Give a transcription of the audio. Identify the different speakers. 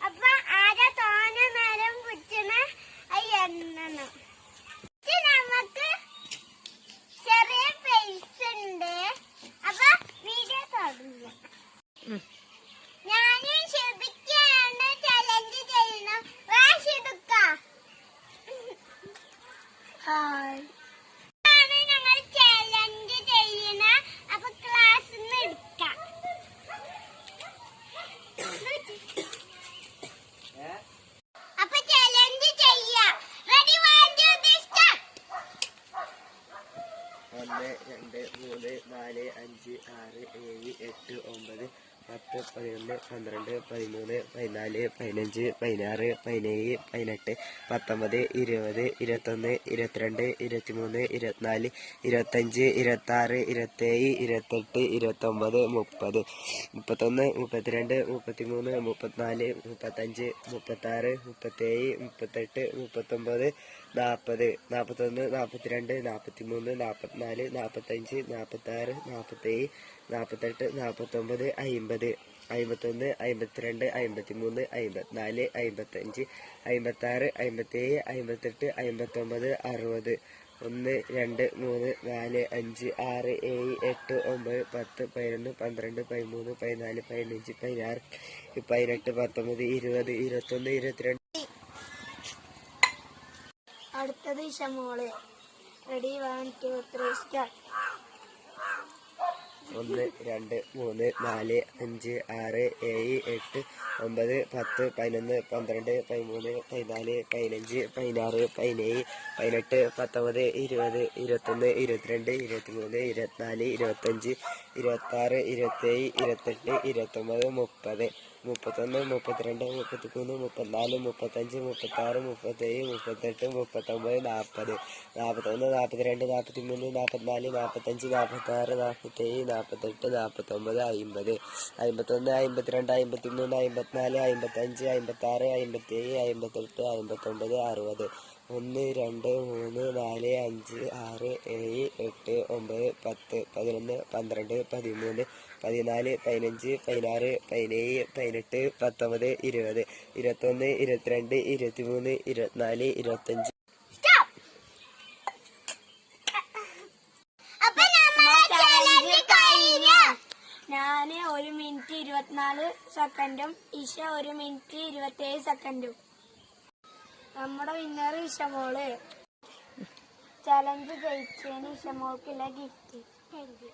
Speaker 1: അപ്പൊ ആരാ തോന നേരം പിടിച്ചണ എണ്ണണം. നമുക്ക് ചെറിയ പൈസ ഉണ്ട്. അപ്പൊ വീഡിയോ തുടങ്ങാം. ഞാന് ഷിബിക്കാണ് ചലഞ്ച് ചെയ്യണം. വാ ഷിബിക്ക. ഹായ്. ഞങ്ങൾ ചലഞ്ച് ചെയ്യണ. അപ്പൊ ക്ലാസ്സിന്ന് എടുക്കാം. അപ്പൊ ചലഞ്ച് ചെയ്യാം. Ready 1 2 3 start.
Speaker 2: 1 2 3 4 5 6 7 8 9 10 11 12 13 14 15 16 17 18 19 20 21 22 23 24 25 26 27 28 29 30 31 32 33 34 35 36 37 38 39 40 41 42 43 44 45 46 47 48 49 50 51 52 53 54 55 56 57 58 59 60 1 2 3 4 5 6 7 8 9 10 11 12 13 14 15 16 18 19 20 21 22.
Speaker 1: അടുത്തത് ഇഷമോള്. Ready 1 2 3 start.
Speaker 2: 1 2 3 4 5 6 7 8 9 10 11 12 13 14 15 16 17 18 19 20 21 22 23 24 25 26 27 28 29 30 31 32 33 34 35 36 37 38 39 40 41 42 43 44 45 46 47 48 49 50 51 52 53 54 55 56 57 58 59 60 1 2 3 4 5 6 7 8 9 10 11 12 13 14 15 16 17 18 19 20 21 22 23 24 25.
Speaker 1: ഞാന് 1 മിനിറ്റ് 24 സെക്കൻഡും ഇഷ 1 മിനിറ്റ് 27 സെക്കൻഡും. നമ്മുടെ വിന്നർ ഇഷമോള്. ചലഞ്ച് ജയിച്ചതിന് ഇഷമോൾക്കുള്ള ഗിഫ്റ്റ്. Thank U.